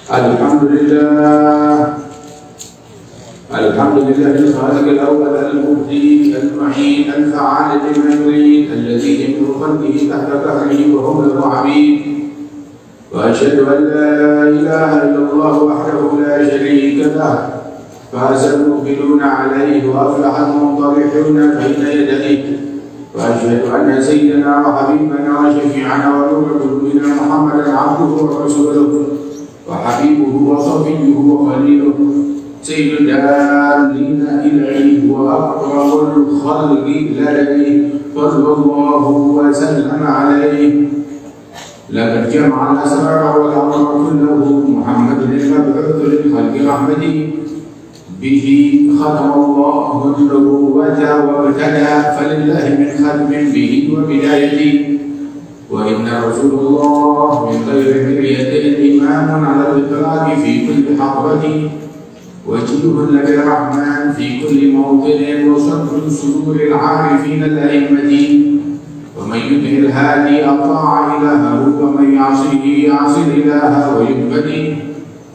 الحمد لله الخالق الأول المبدي المعين الفعال لما يريد الذي يملك خلقه تحت قهره وهم له عبيد وأشهد أن لا إله إلا الله وحده لا شريك له فاز المقبلون عليه وأفلح المنطلقون بين يديه وأشهد أن سيدنا وحبيبنا وشفيعنا ونور قلوبنا محمدا عبده ورسوله وحبيبه وصفيه وخليله سيد الدارين إليه وأكرم الخلق لديه صلى الله وسلم عليه لقد جمع الأسرار والأمر كله محمد المبعوث للخلق رحمته به ختم الله النبوة وابتدى فلله من ختم به وبدايته وإن رسول الله من غير مرية إمام على الإطلاق في كل حضرة وجيه لدى الرحمن في كل موطن وصدر صدور العارفين الأئمة ومن يطع الهادي أطاع إلهه ومن يعصيه يعصي الإله ويهتدي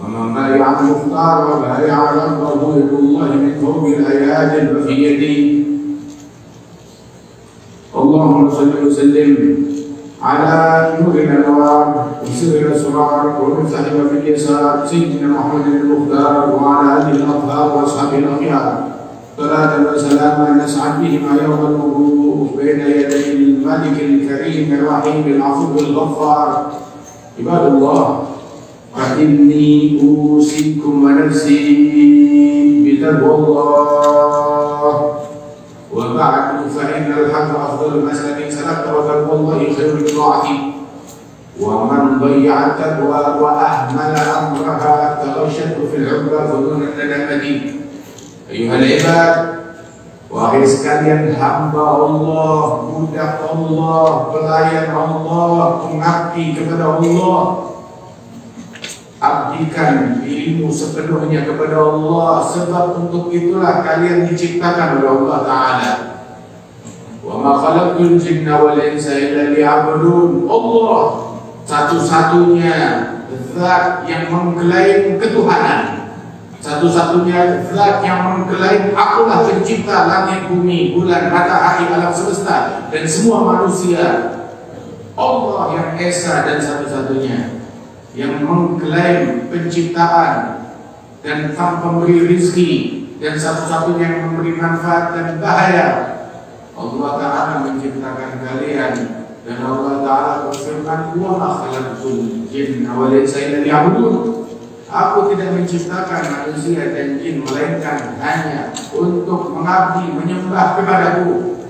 ومن بايع المختار وبايع ربه يد الله من فوق الآيات الوفية اللهم صل وسلم على نور الأنوار وسر الأسرار ومفتاح باب اليسار سيدنا محمد المختار وعلى آله الأطهار وأصحابه الأخيار صلاة وسلاما نسعد بهما يوم الوقوف بين يدي الملك الكريم الرحيم العفو الغفار عباد الله فإني أوصيكم ونفسي بتقوى الله وبعد فإن الحق أفضل المسالك سلكت وتقوى الله خير الطاعة ومن ضيع التقوى وأهمل أمرها تغشت في العقبى فدون الندامة أيها العباد wahai sekalian hamba Allah, budak Allah, pelayan Allah, mengabdi kepada Allah. Abdikan dirimu sepenuhnya kepada Allah, sebab untuk itulah kalian diciptakan oleh Allah Ta'ala. Wa ma khalaqtul jinna wal insa illa liya'budun. Allah satu-satunya zat yang mengklaim ketuhanan, satu-satunya zat yang mengklaim akulah pencipta langit, bumi, bulan, matahari, alam semesta dan semua manusia. Allah yang esa dan satu-satunya yang mengklaim penciptaan dan sang pemberi rizki dan satu-satunya yang memberi manfaat dan bahaya. Allah Ta'ala menciptakan kalian dan Allah Ta'ala berfirman wa ma khalaqtul jinna wal insa illa liya'budun. Aku tidak menciptakan manusia dan jin melainkan hanya untuk mengabdi, menyembah kepadaku.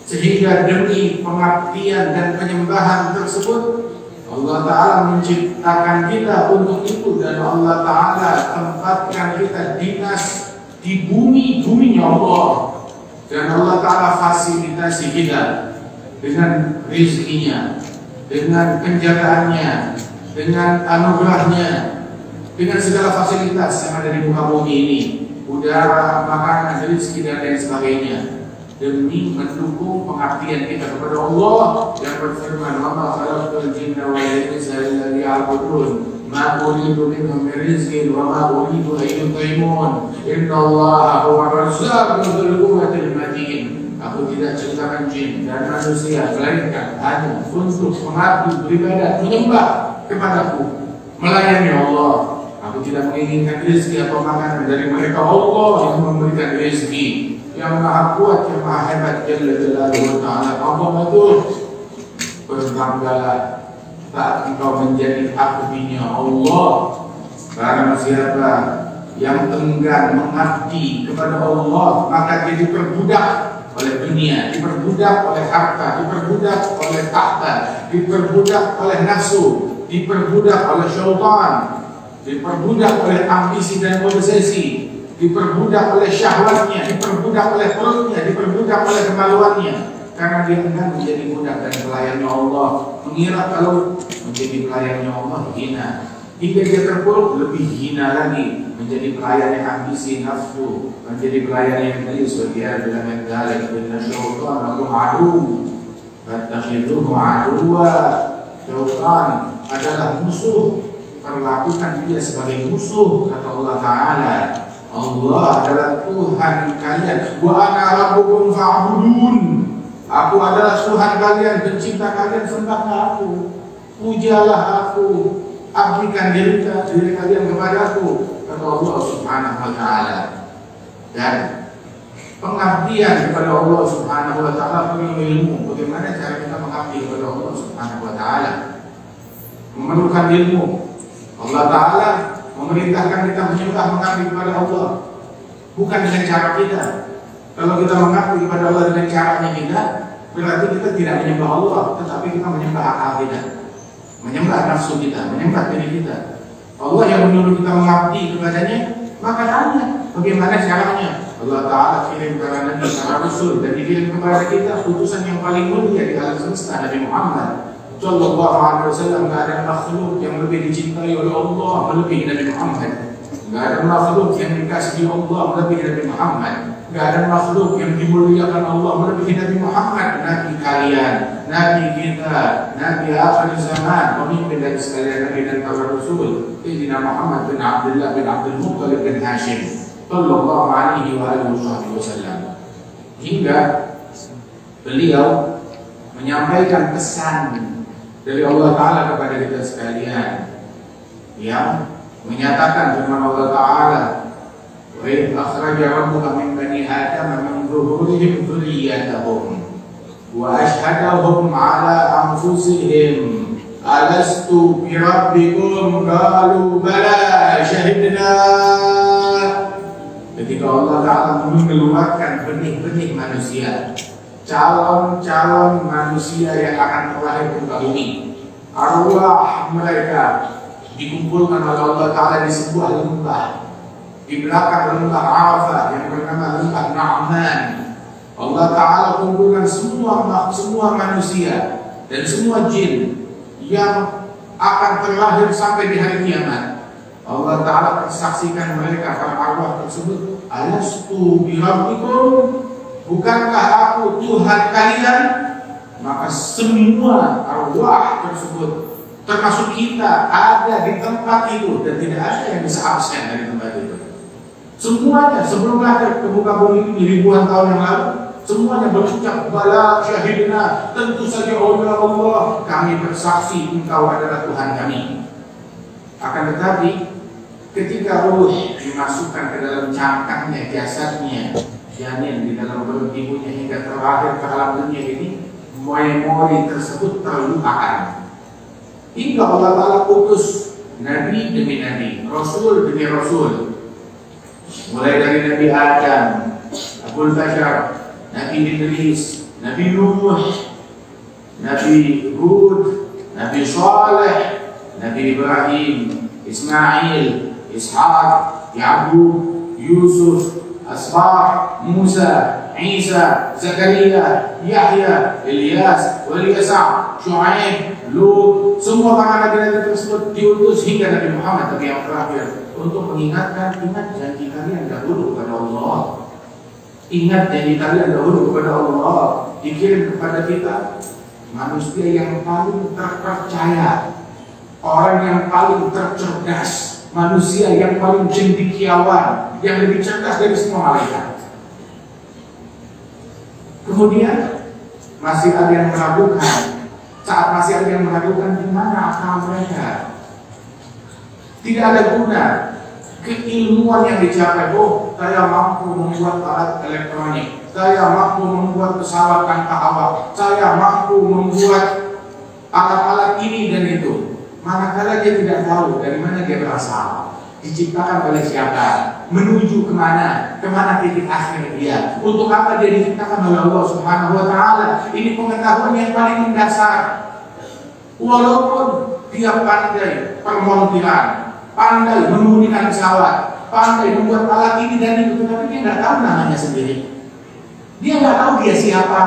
Sehingga demi pengabdian dan penyembahan tersebut Allah Ta'ala menciptakan kita untuk itu, dan Allah Ta'ala tempatkan kita dinas di bumi-buminya Allah, dan Allah Ta'ala fasilitasi kita dengan rizkinya, dengan penjagaannya, dengan anugerahnya, dengan segala fasilitas yang ada di muka bumi ini, udara, makanan, rezeki dan lain sebagainya, demi mendukung pengabdian kita kepada Allah yang berfirman wa ma khalaqtul jinna wal insa illa liya'budun ma uridu minhum min rizqin wa ma uridu an yut'imun innallaha huwa ar-razzaqu dzul quwwatil matin. Aku tidak ciptakan jin dan manusia melainkan hanya untuk mengabdi, beribadah, menyembah kepadaku, melayani Allah. Aku tidak menginginkan rezeki atau makanan dari mereka. Allah yang memberikan rezeki, yang maha kuat, yang maha hebat, Jalla Jalaluhu Ta'ala. Allah betul. Berbanggalah saat engkau menjadi abdinya Allah. Barang siapa yang enggan mengabdi kepada Allah, maka dia diperbudak oleh dunia, diperbudak oleh harta, diperbudak oleh tahta, diperbudak oleh nafsu, diperbudak oleh syaitan, diperbudak oleh ambisi dan obsesi, diperbudak oleh syahwatnya, diperbudak oleh perutnya, diperbudak oleh kemaluannya, karena dia enggan menjadi budak dan pelayannya Allah, mengira kalau menjadi pelayannya Allah hina, hingga dia terpuruk lebih hina lagi, menjadi pelayan yang ambisi nafsu, menjadi pelayan yang gelis. Bagaimana dalam dalil inna syaitan lakum adu fattakhidhuhu aduwwa. Syaitan adalah musuh, perlakukan dia sebagai musuh, kata Allah Ta'ala. Allah adalah Tuhan kalian. Wa ana rabbukum fa'budun. Aku adalah Tuhan kalian, pencipta kalian, sembahlah aku, pujalah aku, abdikan diri kalian kepadaku, kata Allah Subhanahu wa Ta'ala. Dan pengabdian kepada Allah Subhanahu wa Ta'ala perlu ilmu. Bagaimana cara kita mengabdi kepada Allah Subhanahu wa Ta'ala? Memerlukan ilmu. Allah Ta'ala memerintahkan kita menyembah, mengabdi kepada Allah, bukan dengan cara kita. Kalau kita mengabdi kepada Allah dengan caranya kita, berarti kita tidak menyembah Allah, tetapi kita menyembah akal kita, menyembah nafsu kita, menyembah diri kita. Allah yang menyuruh kita mengabdi kepadanya, maka tanya bagaimana caranya. Allah Ta'ala kirim para nabi, para rasul, dan dikirim kepada kita putusan yang paling mulia di alam semesta, Nabi Muhammad Sallallahu Alaihi Wasallam. Tidak ada makhluk yang lebih dicintai oleh Allah melebihi Nabi Muhammad. Tidak ada makhluk yang dikasihi Allah melebihi Nabi Muhammad. Tidak ada makhluk yang dimuliakan Allah melebihi Nabi Muhammad. Nabi kalian, Nabi kita, Nabi akhir zaman, pemimpin dari sekalian Nabi dan para Rasul, Sayyidina Muhammad bin Abdullah bin Abdul Muttalib bin Hashim Sallallahu Alaihi Wasallam. Hingga beliau menyampaikan pesan dari Allah Ta'ala kepada kita sekalian, yang menyatakan firman Allah Ta'ala, wa idh akhraja rabbuka min bani Adam min zuhurihim dzurriyyatahum wa ashhadahum ala anfusihim alastu bi rabbikum qalu bala syahidna. Ketika Allah Ta'ala mengeluarkan benih-benih manusia, calon-calon manusia yang akan terlahir ke bumi, arwah mereka dikumpulkan oleh Allah Ta'ala di sebuah lembah, di belakang lembah Arafah yang bernama lembah Na'man. Allah Ta'ala kumpulkan semua manusia dan semua jin yang akan terlahir sampai di hari kiamat. Allah Ta'ala persaksikan mereka, para arwah tersebut, alastu birabbikum, bukankah aku Tuhan kalian? Maka semua arwah tersebut, termasuk kita, ada di tempat itu, dan tidak ada yang bisa absen dari tempat itu. Semuanya sebelum lahir ke muka bumi ini ribuan tahun yang lalu, semuanya berucap bala syahidna, tentu saja oleh Allah kami bersaksi engkau adalah Tuhan kami. Akan tetapi ketika ruh dimasukkan ke dalam cangkangnya, jasadnya, janin di dalam perut ibunya hingga terlahir ke alam dunia ini, memori tersebut terlupakan. Hingga Allah Ta'ala putus nabi demi nabi, rasul demi rasul, mulai dari Nabi Adam, Abul Bashar, Nabi Idris, Nabi Nuh, Nabi Hud, Nabi Saleh, Nabi Ibrahim, Ismail, Ishaq, Ya'qub, Yusuf, Asbaq, Musa, Isa, Zakaria, Yahya, Ilyas, Yasa, Shu'aib, Lut, semua para nabi-nabi tersebut diutus hingga Nabi Muhammad yang terakhir untuk mengingatkan, ingat janji kalian dahulu kepada Allah. Ingat janji kalian dahulu kepada Allah. Dikirim kepada kita manusia yang paling terpercaya, orang yang paling tercerdas, manusia yang paling cendekiawan, yang lebih cerdas dari semua malaikat. Kemudian masih ada yang meragukan. Saat masih ada yang meragukan, di mana akal mereka? Tidak ada guna keilmuan yang dicapai. Oh, saya mampu membuat alat elektronik, saya mampu membuat pesawat tanpa awak, saya mampu membuat alat-alat ini dan itu. Manakala dia tidak tahu dari mana dia berasal, diciptakan oleh siapa, menuju kemana titik akhir dia, untuk apa dia diciptakan oleh Allah Subhanahu wa Ta'ala. Ini pengetahuan yang paling mendasar. Walaupun dia pandai permontiran, pandai mengemudikan pesawat, pandai membuat alat ini dan itu, tetapi dia nggak tahu namanya sendiri. Dia nggak tahu dia siapa.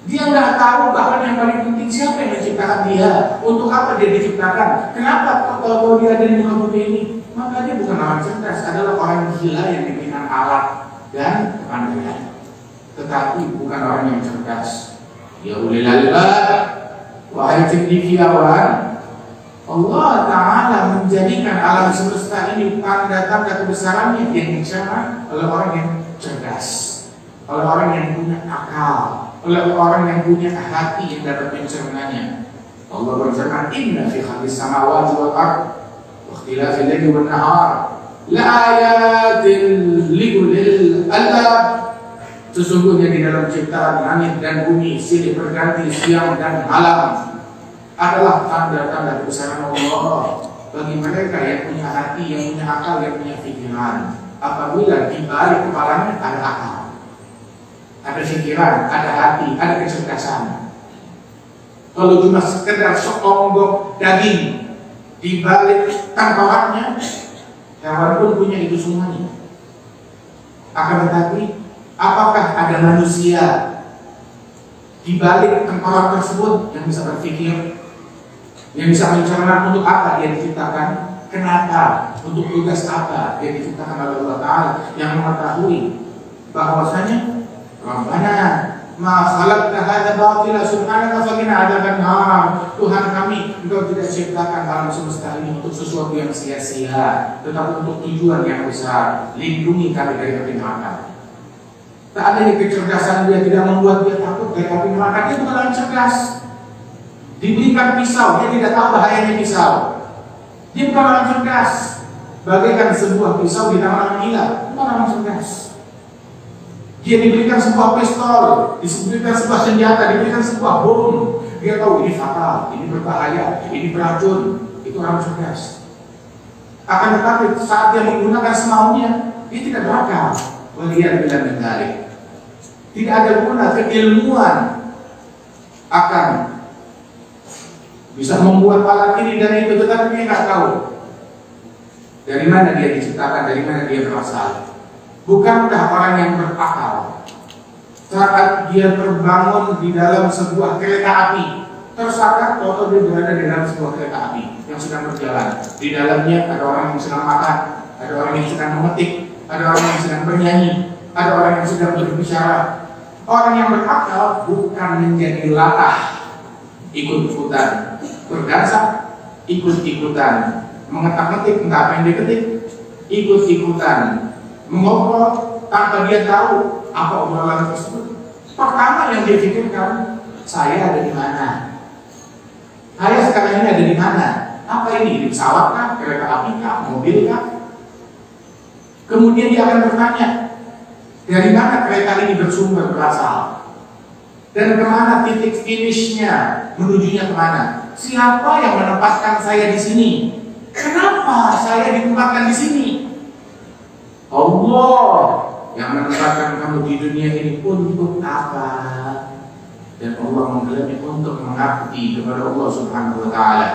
Dia nggak tahu bahkan yang paling penting siapa yang menciptakan dia, untuk apa dia diciptakan, kenapa kalau dia ada di muka bumi ini. Maka dia bukan orang cerdas, adalah orang gila yang diberikan alat dan kepandaian, tetapi bukan orang yang cerdas. Ya ulil albab, wahai cendekiawan, Allah Ta'ala menjadikan alam semesta ini tanda-tanda kebesarannya yang dicerna oleh orang yang cerdas, oleh orang yang punya akal, oleh orang yang punya hati yang dapat mencernanya. Allah berfirman, Inna fi khalqis samawati wal ardh wa ikhtilafil laili wan nahar la ayatin liulil albab. Sesungguhnya di dalam ciptaan langit dan bumi, silih berganti siang dan malam, adalah tanda-tanda kebesaran Allah bagi mereka yang punya hati, yang punya akal, yang punya pikiran. Apabila di balik kepalanya ada akal, ada pikiran, ada hati, ada kecerdasan. Kalau cuma sekedar seonggok daging di balik tengkoraknya, hewan pun punya itu semuanya. Akan tetapi, apakah ada manusia di balik tengkorak tersebut yang bisa berpikir, yang bisa mencerna untuk apa dia diciptakan, kenapa, untuk tugas apa dia diciptakan oleh Allah Ta'ala, yang mengetahui bahwasanya Rabbana ma khalaqta hadza batila subhanaka faqina adzabannar. Tuhan kami, Engkau tidak ciptakan alam semesta ini untuk sesuatu yang sia-sia, tetapi untuk tujuan yang besar. Lindungi kami dari api neraka. Tak adanya kecerdasan dia tidak membuat dia takut dari api neraka. Dia bukan orang cerdas. Diberikan pisau, dia tidak tahu bahayanya pisau. Dia bukan orang cerdas. Bagaikan sebuah pisau di tangan orang gila, bukan orang cerdas. Dia diberikan sebuah pistol, diberikan sebuah senjata, diberikan sebuah bom. Dia tahu ini fatal, ini berbahaya, ini beracun. Itu orang cerdas. Akan tetapi saat dia menggunakan semaunya, dia tidak berakal. Walian bilang menarik. Tidak ada guna keilmuan akan bisa membuat alat ini dan itu, tetapi dia nggak tahu dari mana dia diciptakan, dari mana dia berasal. Bukankah orang yang berakal saat dia terbangun di dalam sebuah kereta api, tersadar bahwa dia berada di dalam sebuah kereta api yang sedang berjalan. Di dalamnya ada orang yang sedang makan, ada orang yang sedang memetik, ada orang yang sedang bernyanyi, ada orang yang sedang berbicara. Orang yang berakal bukan menjadi latah, ikut-ikutan berdansa, ikut-ikutan mengetak-ngetik entah apa yang diketik, ikut-ikutan mengobrol tanpa dia tahu apa obrolan tersebut. Pertama yang dia pikirkan, saya ada di mana? Saya sekarang ini ada di mana? Apa ini? Di pesawat kah? Kereta api kah? Mobil kah? Kemudian dia akan bertanya, dari mana kereta ini bersumber, berasal? Dan kemana titik finishnya? Menujunya kemana? Siapa yang menempatkan saya di sini? Kenapa saya ditempatkan di sini? Allah yang menempatkan kamu di dunia ini untuk apa? Dan Allah menggelarnya untuk mengabdi kepada Allah Subhanahu wa Ta'ala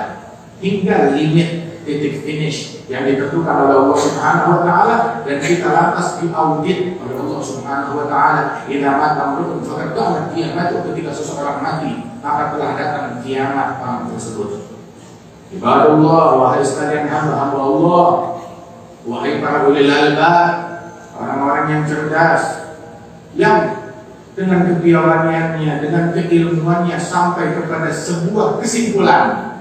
hingga limit titik finish yang ditentukan oleh Allah Subhanahu wa Ta'ala, dan kita lantas diaudit oleh Allah Subhanahu wa Ta'ala. Idza mata amrun faqad qamat qiyamah. Ketika seseorang mati, maka telah datang kiamat orang tersebut. Ibadallah, wahai sekalian hamba-hamba Allah, wahai para ulil albab, orang-orang yang cerdas, yang dengan kebiawannya, dengan keilmuannya sampai kepada sebuah kesimpulan.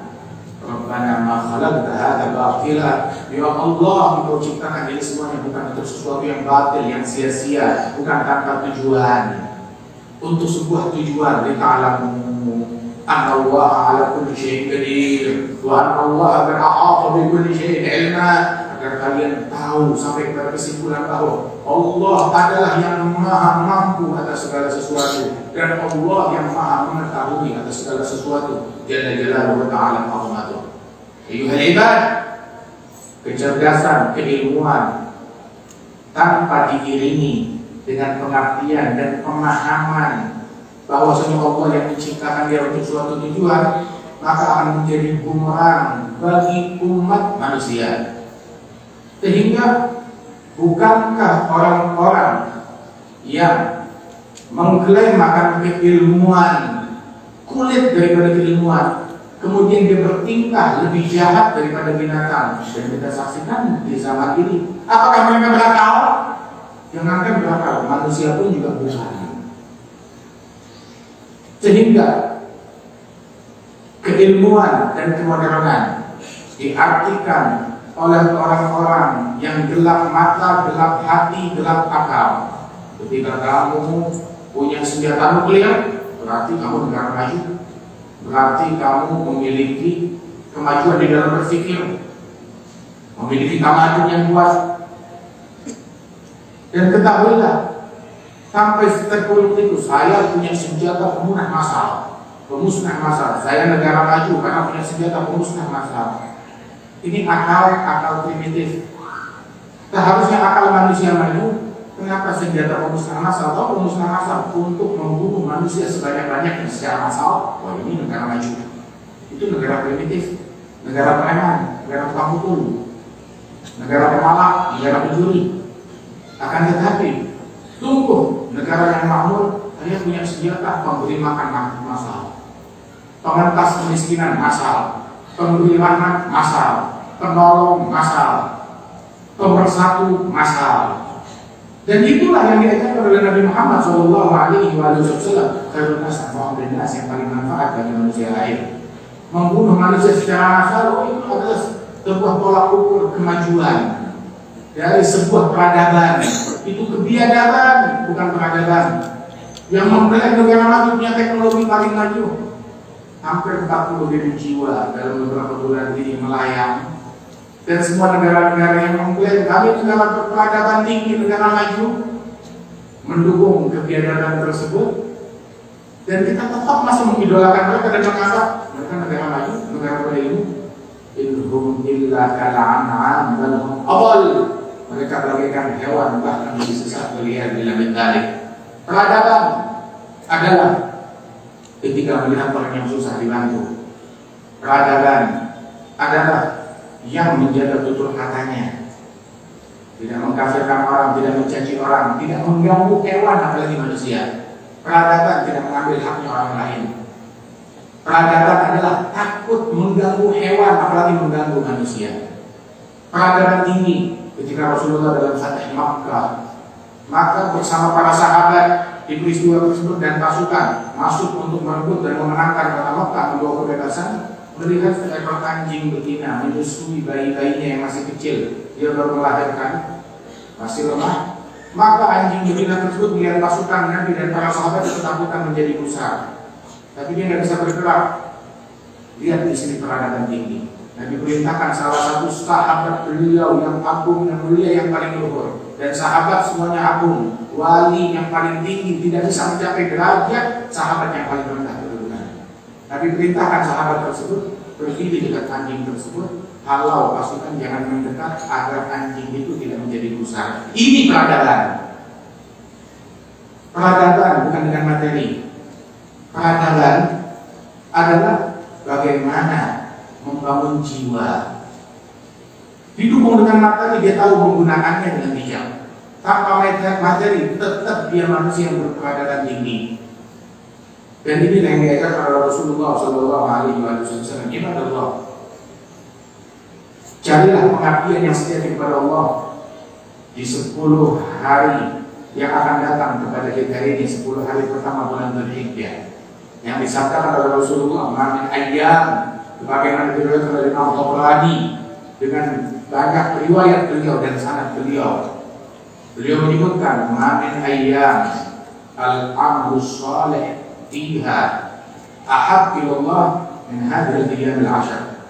Rabbana ma khalaqta hadza batila. Ya Allah, Engkau ciptakan ini semuanya bukan untuk sesuatu yang batil, yang sia-sia, bukan tanpa tujuan. Untuk sebuah tujuan, lita'lamu anna Allah ala kulli syai'in qadir wa anna Allah qad ahata bi kulli syai'in ilma. Agar kalian tahu sampai kepada kesimpulan bahwa Allah adalah yang maha mampu atas segala sesuatu, dan Allah yang maha mengetahui atas segala sesuatu. Jalla jalaluhu wa ta'ala azamatuh. Ayuhal ibad, kecerdasan, keilmuan tanpa diiringi dengan pengertian dan pemahaman bahwasanya Allah yang menciptakan dia untuk suatu tujuan, maka akan menjadi bumerang bagi umat manusia. Sehingga bukankah orang-orang yang mengklaim akan keilmuan, kulit daripada keilmuan, kemudian dia bertingkah lebih jahat daripada binatang, dan kita saksikan di zaman ini? Apakah mereka berakal? Jangankan berakal, manusia pun juga bukan. Sehingga keilmuan dan kemodernan diartikan oleh orang-orang yang gelap mata, gelap hati, gelap akal. Ketika kamu punya senjata nuklir, berarti kamu negara maju, berarti kamu memiliki kemajuan di dalam berpikir, memiliki tamadun yang kuat. Dan ketahuilah, sampai seperti itu, saya punya senjata pemusnah massal. Pemusnah massal, saya negara maju karena punya senjata pemusnah massal. Ini akal primitif. Seharusnya akal manusia maju. Kenapa senjata pemusnah massal? Atau pemusnah massal untuk membunuh manusia sebanyak-banyaknya secara massal? Wah, ini negara maju. Itu negara primitif, negara preman, negara tukang pukul, negara pemalak, negara pencuri. Akan tetapi, sungguh negara yang makmur, hanya punya senjata pemberi makan massal, pengentas kemiskinan massal, pemberi rahmat massal, penolong massal, pemersatu massal. Dan itulah yang diajarkan oleh Nabi Muhammad SAW. Khairun nas anfa'un nas, yang paling manfaat bagi manusia lain. Membunuh manusia secara massal itu adalah sebuah tolak ukur kemajuan dari sebuah peradaban. Itu kebiadaban, bukan peradaban. Yang mempelai negara maju punya teknologi paling maju. Hampir 40.000 jiwa dalam beberapa bulan ini melayang. Dan semua negara-negara yang mengklaim kami negara berperadaban tinggi, negara maju, mendukung kebiadaban tersebut. Dan kita tetap masih mengidolakan mereka dan menganggap mereka negara maju, negara berilmu. Inhum illa kala'an'am bal hum adall. Mereka bagaikan hewan, bahkan lebih sesat melihat bila mentari. Peradaban adalah ketika melihat orang yang susah dibantu. Peradaban adalah yang menjaga tutur katanya, tidak mengkafirkan orang, tidak mencaci orang, tidak mengganggu hewan apalagi manusia. Peradaban tidak mengambil haknya orang lain. Peradaban adalah takut mengganggu hewan apalagi mengganggu manusia. Peradaban tinggi ketika Rasulullah dalam Fatih Makkah, maka bersama para sahabat di peristiwa tersebut dan pasukan masuk untuk merebut dan memenangkan kota Makkah, membawa kebebasan. Melihat seekor anjing betina menyusui bayi-bayinya yang masih kecil, dia baru melahirkan, masih lemah, maka anjing betina tersebut melihat pasukan Nabi dan para sahabat ketakutan menjadi gusar, tapi dia tidak bisa bergerak. Lihat di sini peradaban tinggi. Nabi perintahkan salah satu sahabat beliau yang agung dan mulia yang paling luhur, dan sahabat semuanya agung, wali yang paling tinggi tidak bisa mencapai derajat sahabat yang paling rendah. Nabi perintahkan sahabat tersebut berdiri dekat anjing tersebut, halau pasukan jangan mendekat agar anjing itu tidak menjadi gusar. Ini peradaban. Peradaban bukan dengan materi. Peradaban adalah bagaimana membangun jiwa. Didukung dengan materi, dia tahu menggunakannya dengan bijak. Tanpa materi, tetap dia manusia yang berperadaban tinggi. Dan ini yang diajarkan oleh Rasulullah SAW. Ibadallah, carilah pengabdian yang setia kepada Allah di 10 hari yang akan datang kepada kita ini, 10 hari pertama bulan Dzulhijjah, yang disabdakan oleh Rasulullah, "Man ayyam", sebagaimana diriwayatkan oleh Imam Tabrani dengan banyak riwayat beliau dan sanad beliau. Beliau menyebutkan, "Man ayyam al-amru shalih fiha ahab ilallah min hadhil ayyam al-'ashr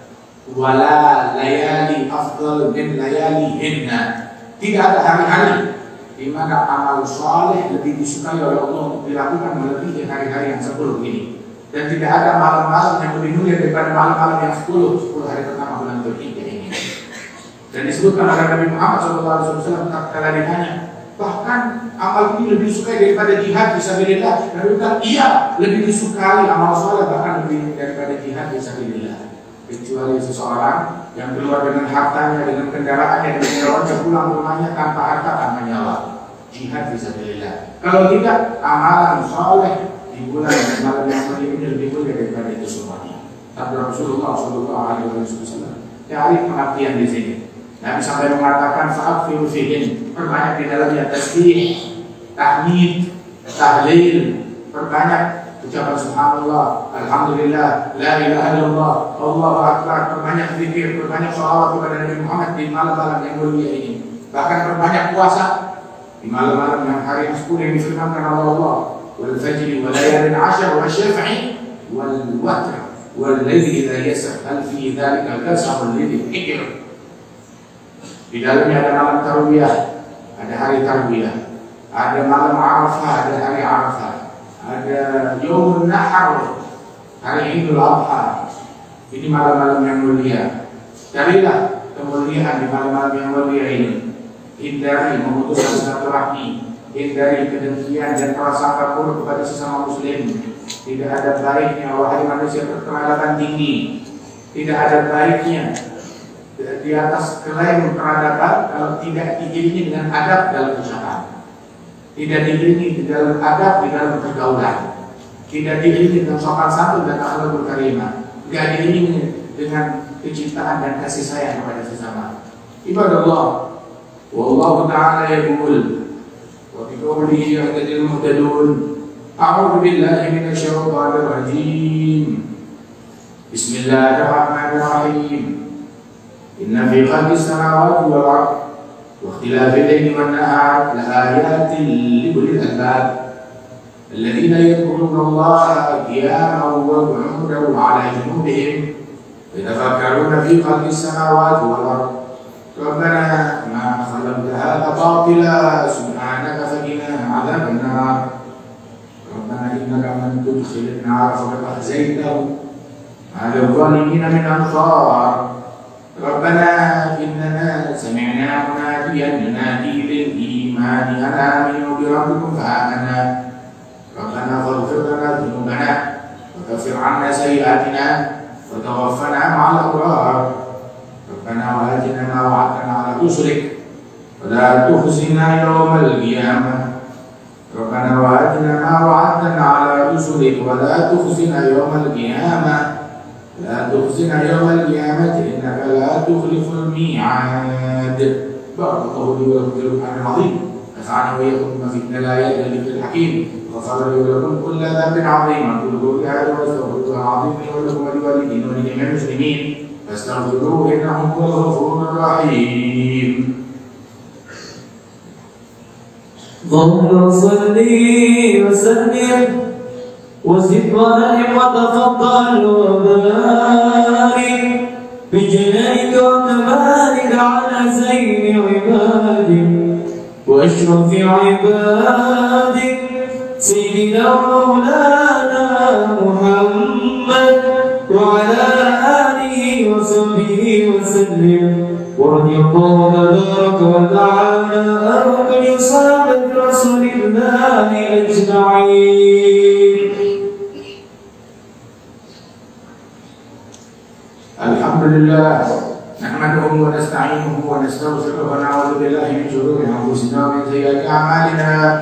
wala layali afdal min layalihinna." Tidak ada hari-hari di mana amal saleh lebih disukai oleh Allah untuk dilakukan melebihi hari-hari yang 10 ini, dan tidak ada malam-malam yang lebih mulia daripada malam-malam yang 10 hari pertama bulan Dzulhijjah ini. Dan disebutkan oleh Nabi Muhammad SAW tatkala ditanya, bahkan amal ini lebih disukai daripada jihad fisabilillah. Nabi bilang, iya, lebih disukai amal saleh bahkan lebih daripada jihad fisabilillah. Kecuali seseorang yang keluar dengan hartanya, dengan kendaraannya, dengan nyawanya, pulang rumahnya tanpa harta, tanpa nyawa. Jihad fisabilillah. Kalau tidak, amalan saleh di bulan dan malam yang mulia ini lebih mulia daripada itu semuanya. Sabda Rasulullah SAW. Cari pengabdian di sini. Nabi sampai mengatakan saat firusihin, perbanyak di dalamnya tasbih, tahmid, tahlil, perbanyak ucapan subhanallah, alhamdulillah, la ilaha illallah, Allahu akbar, perbanyak zikir, perbanyak sholawat kepada Nabi Muhammad di malam-malam yang mulia ini. Bahkan perbanyak puasa di malam-malam yang hari yang 10 yang difirmankan oleh Allah, wal fajri wal layalin 'ashr wa syaf'i wal watr wal laili idza yasr hal fi dzalika al-qasam alladhi hikr. Di dalamnya ada malam tarwiyah, ada hari tarwiyah, ada malam Arafah, ada hari Arafah, ada Yaumun Nahar, hari Idul Adha. Ini malam-malam yang mulia. Carilah kemuliaan di malam-malam yang mulia ini. Hindari memutuskan silaturahmi, hindari kedengkian dan prasangka buruk kepada sesama muslim. Tidak ada baiknya wahai manusia berperadaban tinggi. Tidak ada baiknya di atas klaim peradaban kalau tidak diiringi dengan adab dalam ucapan, tidak diiringi di dalam adab di dalam pergaulan, tidak diiringi dengan sopan santun dan akhlakul karimah, tidak diiringi dengan kecintaan dan kasih sayang kepada sesama. Ibadallah, wallahu ta'ala yaqul wa bi qawlihi yahtadil muhtadun. A'udzu billahi minasy syaithanir rajim. Bismillahirrahmanirrahim. Inna fi khalqis samawati wal ardh wa ikhtilafil layli wan nahar laayatin liulil albab alladziina yadhkuruna Allaha qiyaman wa qu'udan wa 'ala junubihim wa yatafakkaruna fi khalqis samawati wal ardh rabbana ma khalaqta hadha batila subhanaka faqina 'adzaban nar rabbana innaka man tudkhilin nar faqad akhzaytahu ma lidh-dhalimina min ansar. ربنا إننا سمعنا مناديا ينادي للإيمان أن آمنوا بربكم فآمنا ربنا فاغفر لنا ذنوبنا وكفر عنا سيئاتنا وتوفنا مع الأبرار ربنا وآتنا ما وعدتنا على رسلك ولا تخزنا يوم القيامة ربنا وآتنا ما وعدتنا على رسلك ولا تخزنا يوم القيامة لا تخزنا يوم القيامة إنك لا تخلف الميعاد. بارك الله لي ولكم في القرآن العظيم نفعني وإياكم بما فيه من الآيات والذكر الحكيم وغفر لي ولكم كل ذنب عظيم أقول قولي هذا وأستغفر الله العظيم لي ولكم ولوالدين ولجميع المسلمين فاستغفروه إنه هو الغفور الرحيم. اللهم صل وسلم وزد وأنعم وتفضل وبارك بجنانك وكمالك على زين عبادك وأشرف عبادك سيدنا ومولانا محمد وعلى آله وصحبه وسلم ورضي الله تبارك وتعالى عن كل صحابة رسول الله أجمعين. Alhamdulillah, nahmaduhu wa nasta'inuhu wa nastaghfiruhu wa na'udzu billahi min shururi anfusina wa min sayyiati a'malina.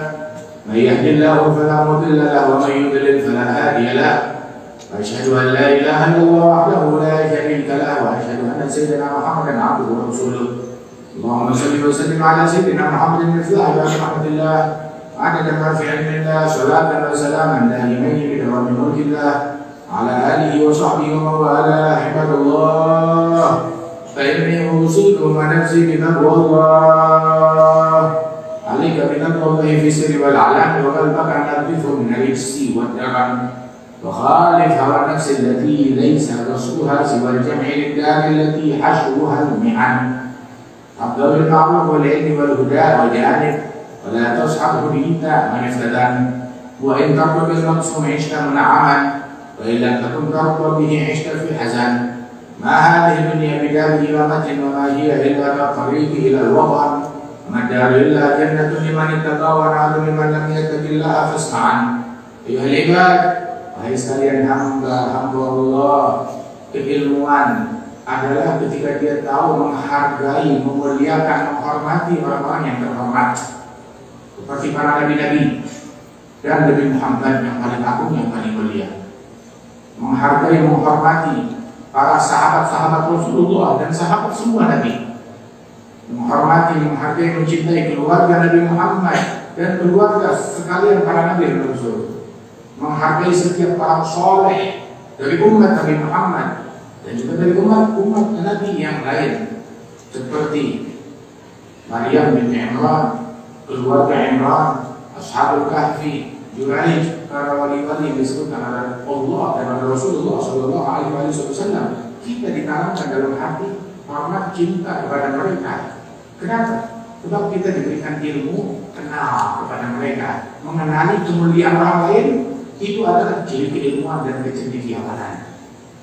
May yahdihillahu fala mudilla lahu wa may yudlil fala hadiya lahu. Wa asyhadu an la ilaha illallah wahdahu la sharika lahu wa asyhadu anna sayyidina Muhammadan 'abduhu wa rasuluh. Allahumma shalli wa sallim 'ala sayyidina Muhammadin miftahi rahmatillah 'adada ma fi 'ilmillah salatan wa salaman da'imain bi dawami mulkillah على آله وصحبه ومن والاه. عباد الله فإني أوصيكم ونفسي بتقوى الله. عليك بتقوى الله في السر والعلان وقلبك أن تنظفه من الرجس والدغن وخالف هوى النفس التي ليس رسولها سوى الجمع للدار التي حشوها المحن. أفضل المعروف والعلم والهدى وجانب ولا تصحب هديتا من افتدان وإن ترك بالمقسوم عشت منعما وإن لم تكن ترضى به عشت في حزن. ما هذه الدنيا بدار إمامة وما هي إلا كالطريق إلى الوطن وما الدار إلا جنة لمن اتقى ونار لمن لم يتق الله فاسمعا. أيها العباد, wahai sekalian hamba Allah, keilmuan adalah ketika dia tahu menghargai, memuliakan, menghormati orang-orang yang terhormat seperti para nabi-nabi dan Nabi Muhammad yang paling agung, yang paling mulia. Menghargai, menghormati para sahabat-sahabat Rasulullah dan sahabat semua Nabi. Menghormati, menghargai, mencintai keluarga Nabi Muhammad dan keluarga sekalian para Nabi dan Rasul. menghargai setiap orang soleh dari umat Nabi Muhammad dan juga dari umat Nabi yang lain, seperti Maryam bin Imran, keluarga Imran, Ashabul Kahfi, Juraij, para wali-wali disebutkan oleh Allah dan oleh Rasulullah Shallallahu Alaihi Wasallam. Kita ditanamkan dalam hati hormat cinta kepada mereka. Kenapa? Sebab kita diberikan ilmu kenal kepada mereka, mengenali kemuliaan orang lain. Itu adalah ciri keilmuan dan kecendekiawanan.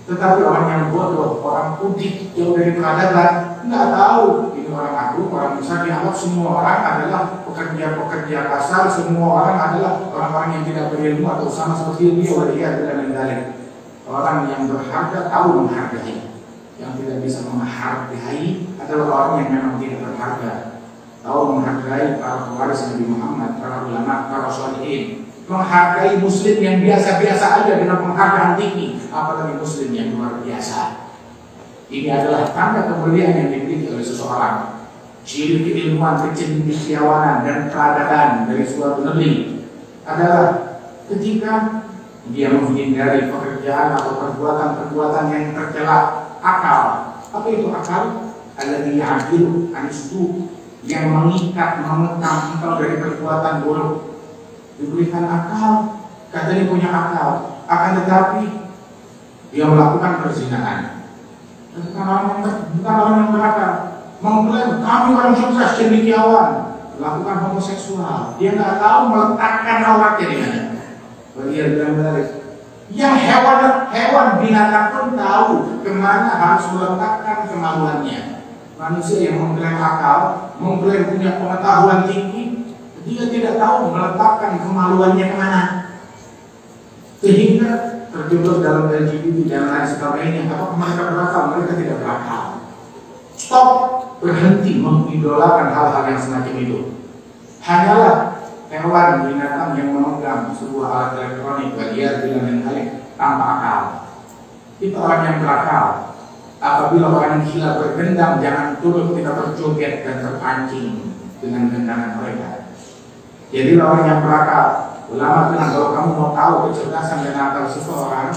Tetapi orang yang bodoh, orang putih, jauh dari peradaban, nggak tahu ini orang aku, orang bisa dianggap semua orang adalah pekerja-pekerja kasar, semua orang adalah orang-orang yang tidak berilmu atau sama seperti dia, dia dan lain-lain. Orang yang berharga tahu menghargai, yang tidak bisa menghargai adalah orang yang memang tidak berharga, tahu menghargai para pewaris Nabi Muhammad, para ulama, para sholihin. Menghargai muslim yang biasa-biasa aja dengan penghargaan tinggi, apalagi muslim yang luar biasa. Ini adalah tanda kemuliaan yang dimiliki oleh seseorang. Ciri keilmuan, kecendekiawanan dan peradaban dari suatu negeri adalah ketika dia menghindari pekerjaan atau perbuatan-perbuatan yang tercela akal. Apa itu akal? Alladzi ya'dilu anistu, yang mengikat, mengekang engkau dari perbuatan buruk. Diberikan akal, katanya punya akal, akan tetapi dia melakukan perzinahan. Bukan orang yang berakal, mengklaim kami orang sukses cendekiawan, melakukan homoseksual. Dia nggak tahu meletakkan auratnya di mana. Dia bilang dari yang hewan binatang pun tahu kemana harus meletakkan kemaluannya. Manusia yang mengklaim akal, mengklaim punya pengetahuan tinggi, dia tidak tahu meletakkan kemaluannya kemana, sehingga terjebak dalam LGBT dan lain sebagainya. Apakah mereka berakal? Mereka tidak berakal. Stop, berhenti mengidolakan hal-hal yang semacam itu. Hanyalah hewan binatang yang memegang sebuah alat elektronik, bagian dengan kali tanpa akal. Itu orang yang berakal. Apabila orang yang gila bergendang, jangan turut kita berjoget dan terpancing dengan gendangan mereka. Jadi orang yang berakal, ulama bilang kalau kamu mau tahu kecerdasan dan akal seseorang,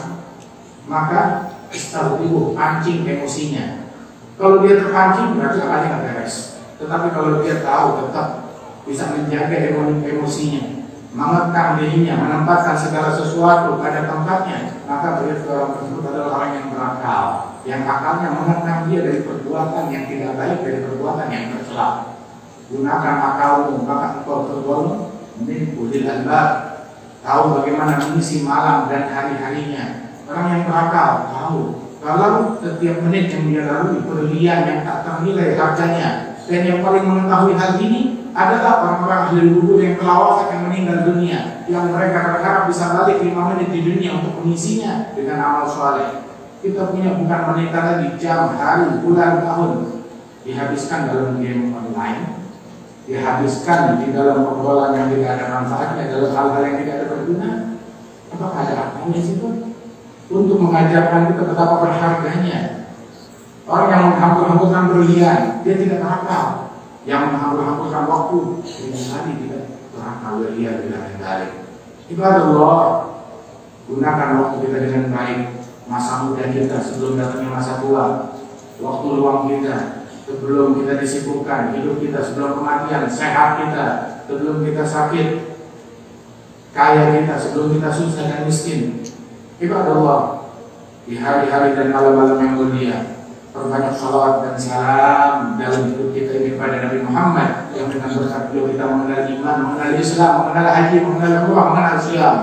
maka istilah pancing emosinya. Kalau dia terpancing berarti akalnya nggak beres. Tetapi kalau dia tahu tetap bisa menjaga emosinya, mengekang dirinya, menempatkan segala sesuatu pada tempatnya, maka berarti orang tersebut adalah orang yang berakal, yang akalnya mengekang dia dari perbuatan yang tidak baik, dari perbuatan yang tercela. Gunakan akalmu, maka engkau tergolong min ulil albab, tahu bagaimana mengisi malam dan hari-harinya. Orang yang berakal tahu kalau setiap menit yang dia lalui berlian yang tak ternilai harganya, dan yang paling mengetahui hal ini adalah orang-orang ahli kubur yang telah yang meninggal dunia, yang mereka berharap bisa balik 5 menit di dunia untuk mengisinya dengan amal soleh. Kita punya bukan menit lagi, jam, hari, bulan, tahun dihabiskan dalam game online, dihabiskan di dalam obrolan yang tidak ada manfaatnya, dalam hal-hal yang tidak ada berguna. Apakah ada artinya situ? Untuk mengajarkan kita betapa berharganya. Orang yang menghambur-hamburkan berlian, dia tidak berakal. Yang menghambur-hamburkan waktu, dia tadi tidak berakal, berlian tidak lain-lain. Itu adalah gunakan waktu kita dengan baik. Masa muda kita sebelum datangnya masa tua, waktu luang kita sebelum kita disibukkan, hidup kita sebelum kematian, sehat kita sebelum kita sakit, kaya kita sebelum kita susah dan miskin. Ibadallah, di hari-hari dan malam-malam yang mulia, perbanyak salawat dan salam dalam hidup kita ini kepada Nabi Muhammad, yang dengan berkat beliau kita mengenal iman, mengenal Islam, mengenal haji, mengenal umrah, mengenal Islam.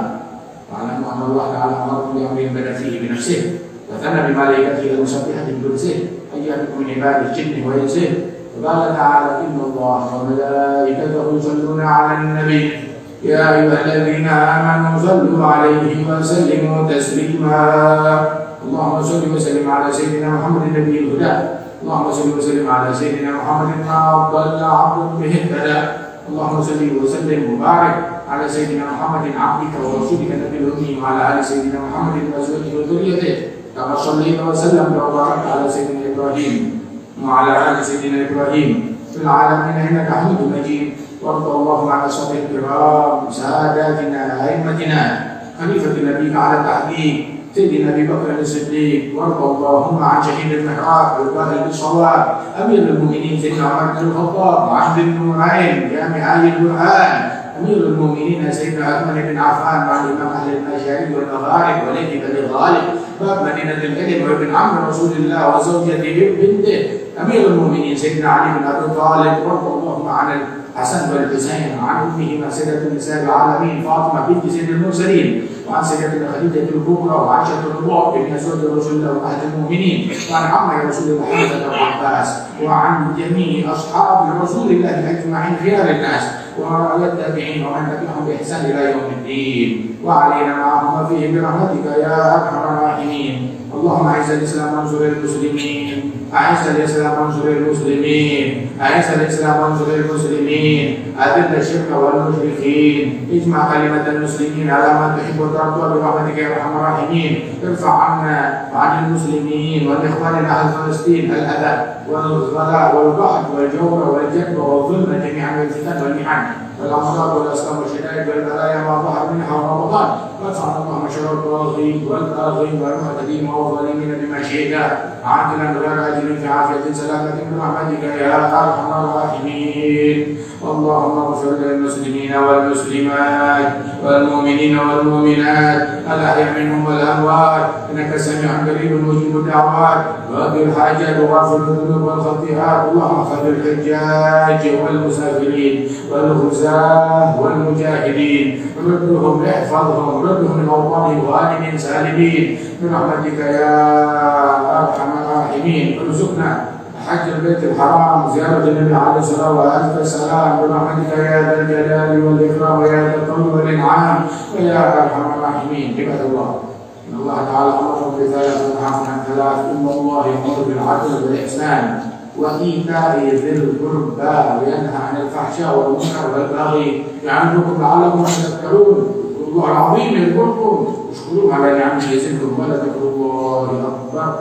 Ma'alam Allah Ta'ala amarkum bi amrin bada fihi bi nafsihi wa thana bi malaikatihi al-musabbihatin bi qudsihi ayyuhakum min ibadihi jinni wa insihi. Qala ta'ala inna Allah wa malaikatahu yusalluna 'alan nabi ya ayyuhalladzina amanu sallu 'alaihi wa sallimu taslima. Allahumma salli wa sallim 'ala sayyidina Muhammadin nabiyil huda. Allahumma salli wa sallim 'ala sayyidina Muhammadin afdal 'abdin bihi tada. Allahumma salli wa sallim wa barik على سيدنا محمد عبدك ورسولك النبي الأمي وعلى آل سيدنا محمد وأزواجه وذريته كما صليت وسلمت وباركت على سيدنا إبراهيم وعلى آل سيدنا إبراهيم في العالمين إنك حميد مجيد. وارض اللهم عن أصحاب الكرام ساداتنا أئمتنا خليفة النبي على تحقيق سيدنا أبي بكر الصديق، وارض اللهم عن شهيد المحراب والقائل بالصواب أمير المؤمنين سيدنا عمر بن الخطاب وعبد النورين جامع القرآن، أمير المؤمنين سيدنا عثمان بن عفان مع الإمام أهل المشارق والمغارب وليث بن غالب باب مدينة العلم وابن عم رسول الله وزوجته بنته، أمير المؤمنين سيدنا علي بن أبي طالب، وارض اللهم عن الحسن والحسين وعن أمهما سيدة النساء العالمين فاطمة بنت سيد المرسلين، وعن سيدتنا خديجة الكبرى وعائشة الرضوع بن زوج رسول الله وأهل المؤمنين، وعن عمي رسول الله حمزة وعباس، وعن جميع أصحاب رسول الله أجمعين خيار الناس والتابعين ومن تبعهم بإحسان إلى يوم الدين، وعلينا معهم فيه برحمتك يا أرحم الراحمين. اللهم أعز الإسلام وانصر المسلمين، أعز الإسلام وانصر المسلمين، أعز الإسلام وانصر المسلمين، أذل الشرك والمشركين، اجمع كلمة المسلمين على ما تحب وترضى برحمتك يا أرحم الراحمين. ارفع عنا وعن المسلمين والإخواننا أهل فلسطين الأذى والغلاء والقحط والجور والجدب والظلم جميعا والفتن والمحن والأمراض والأسقام والشدائد والبلايا ما ظهر منها وما بطن، وادفع اللهم شر الطاغين والطاغين والمعتدين والظالمين بما شئت عاجلا غير آجل في عافية سلامة برحمتك يا أرحم الراحمين. اللهم اغفر للمسلمين والمسلمات والمؤمنين والمؤمنات الأحياء منهم والأموات إنك سميع قريب مجيب الدعوات وقضي الحاجات وغفر الذنوب والخطيئات. اللهم خذ الحجاج والمسافرين والغزاة والمجاهدين ردهم احفظهم ردهم من أوطانهم غانمين سالمين برحمتك يا أرحم الراحمين. ارزقنا حج البيت الحرام زيارة النبي عليه الصلاة والسلام برحمتك يا ذا الجلال والإكرام ويا ذا الطول والإنعام ويا أرحم الراحمين. عباد الله إن الله تعالى أمركم بثلاث وينهاكم عن ثلاث، إن الله يأمر بالعدل والإحسان وإيتاء ذي القربى وينهى عن الفحشاء والمنكر والبغي يعظكم لعلكم تذكرون. الله العظيم يذكركم واشكروه على نعمه يزدكم ولذكر الله أكبر.